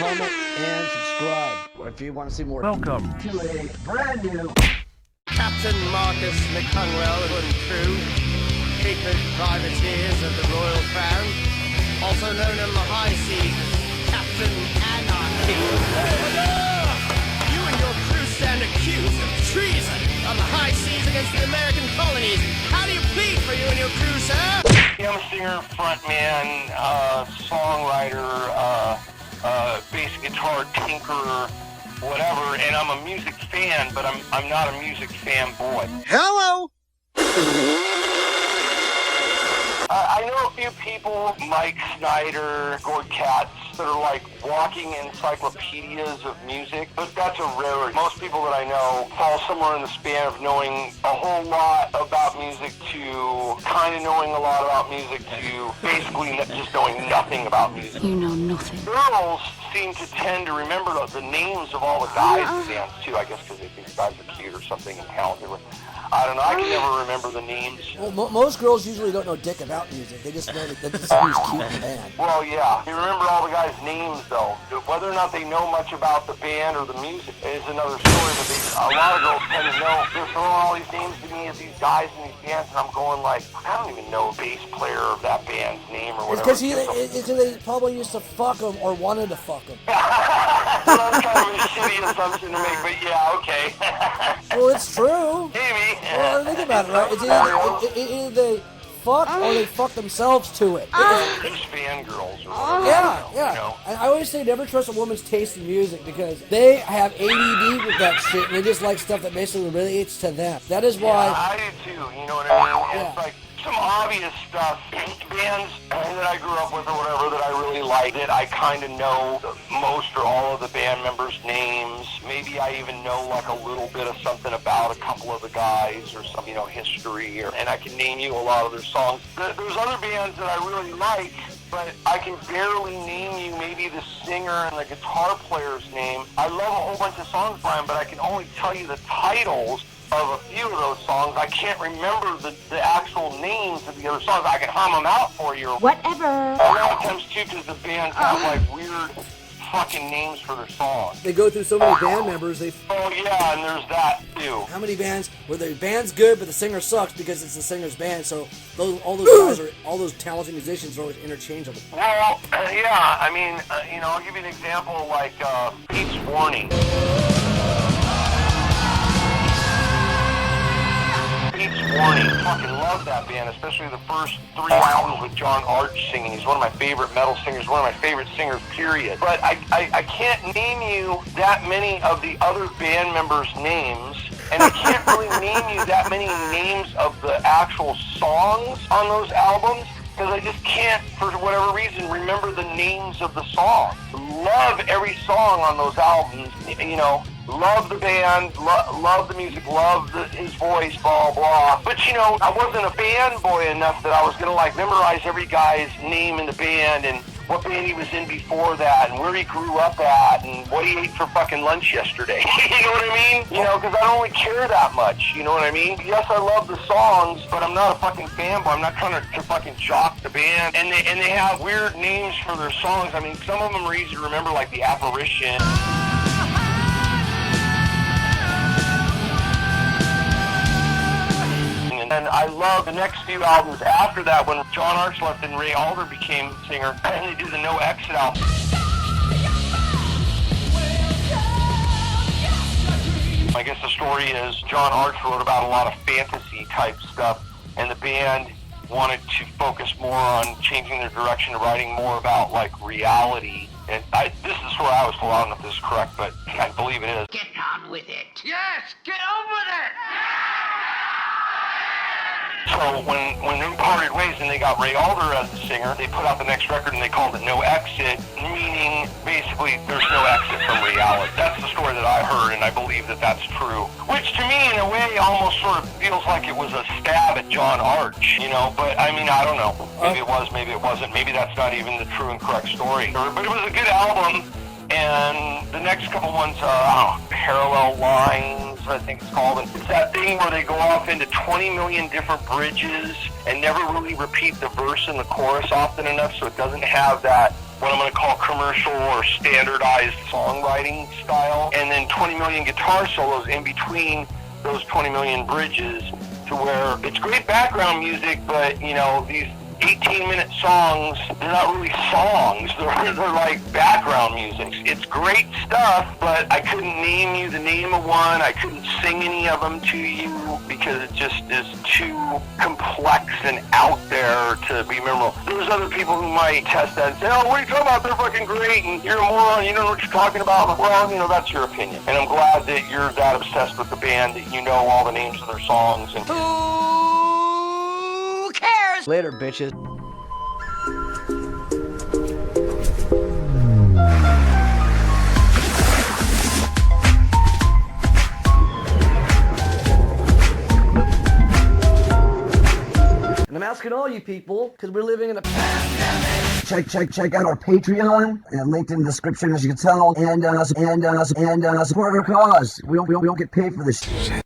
comment, and subscribe if you want to see more. Welcome to a brand new Captain Marcus McCunwell and crew, frequent privateers of the Royal Crown, also known on the high seas as Captain Anarchy. You and your crew stand accused of treason on the high seas against the American colonies. How do you plead for you and your crew, sir? I'm a singer, frontman, songwriter, bass guitar tinkerer, whatever, and I'm a music fan, but I'm not a music fanboy. Hello! I know a few people, Mike Snyder, Gord Katz, that are like walking encyclopedias of music, but that's a rarity. Most people that I know fall somewhere in the span of knowing a whole lot about music to kind of knowing a lot about music to basically just knowing nothing about music. You know nothing. Girls seem to tend to remember the names of all the guys in bands too, I guess because they think the guys are cute or something and talented. I don't know, I can never remember the names. Well, most girls usually don't know dick about music. They just know that this who's cute in the band. Well, yeah. You remember all the guys' names, though. Whether or not they know much about the band or the music is another story, but a lot of girls tend to know. They're throwing all these names to me as these guys in these bands, and I'm going like, I don't even know a bass player of that band's name or whatever. It's because they probably used to fuck them or wanted to fuck them. Well, that's kind of a shitty assumption to make, but yeah, okay. Well, it's true. Maybe. Well, think about it, right? It's either they fuck or they fuck themselves to it. There's fangirls or whatever. Yeah. You know. And I always say never trust a woman's taste in music because they have ADD with that shit and they just like stuff that basically relates to them. That is why. Yeah, I do too, you know what I mean? Yeah. It's like some obvious stuff, bands that I grew up with or whatever that I really liked, that I kind of know most or all of the band members' names. Maybe I even know like a little bit of something about a couple of the guys or some, history, and I can name you a lot of their songs. There's other bands that I really like, but I can barely name you maybe the singer and the guitar player's name. I love a whole bunch of songs by them, but I can only tell you the titles of a few of those songs. I can't remember the actual names of the other songs. I can hum them out for you. Whatever. A lot of times, too, because the bands have, like, weird fucking names for their songs. They go through so many band members, Oh, yeah, and there's that, too. how many bands where the band's good but the singer sucks because it's the singer's band, so all those talented musicians are always interchangeable. Well, yeah, I mean, I'll give you an example, like Pete's Warning. Pete's Warning. Fucking love that band, especially the first 3 albums with John Arch singing. He's one of my favorite metal singers, one of my favorite singers, period. But I can't name you that many of the other band members' names, and I can't really name you that many names of the actual songs on those albums, because I just can't, for whatever reason, remember the names of the songs. Love every song on those albums, love the band, love the music, love his voice, blah, blah. But, I wasn't a band boy enough that I was going to, memorize every guy's name in the band and what band he was in before that and where he grew up at and what he ate for fucking lunch yesterday. You know what I mean? Because I don't really care that much. You know what I mean? Yes, I love the songs, but I'm not a fucking fanboy. I'm not trying to fucking jock the band. And they have weird names for their songs. I mean, some of them are easy to remember, like The Apparition. And I love the next few albums after that when John Arch left and Ray Alder became singer, and they did the No Exit album. I guess the story is John Arch wrote about a lot of fantasy type stuff, and the band wanted to focus more on changing their direction to writing more about reality. And this is where I was told. I don't know if this is correct, but I believe it is. Get on with it. Yes, get on with it. So when they parted ways and they got Ray Alder as the singer, they put out the next record and they called it No Exit, meaning basically there's no exit from reality. That's the story that I heard, and I believe that that's true. Which to me, in a way, almost sort of feels like it was a stab at John Arch, But I mean, I don't know. Maybe it was, maybe it wasn't. Maybe that's not even the true and correct story. But it was a good album. And the next couple ones, Parallel Lines, I think it's called. And it's that thing where they go off into 20 million different bridges and never really repeat the verse and the chorus often enough, so it doesn't have that what I'm going to call commercial or standardized songwriting style, and then 20 million guitar solos in between those 20 million bridges, to where it's great background music, but, you know, these 18-minute songs, they're not really songs. They're like background music. It's great stuff, but I couldn't name you the name of one. I couldn't sing any of them to you because it just is too complex and out there to be memorable. There's other people who might test that and say, oh, what are you talking about? They're fucking great, and you're a moron. You don't know what you're talking about. Well, you know, that's your opinion. And I'm glad that you're that obsessed with the band that you know all the names of their songs. And Who cares? Later, bitches. And I'm asking all you people, because we're living in a Check out our Patreon, linked in the description, as you can tell, and support our cause. We don't get paid for this shit.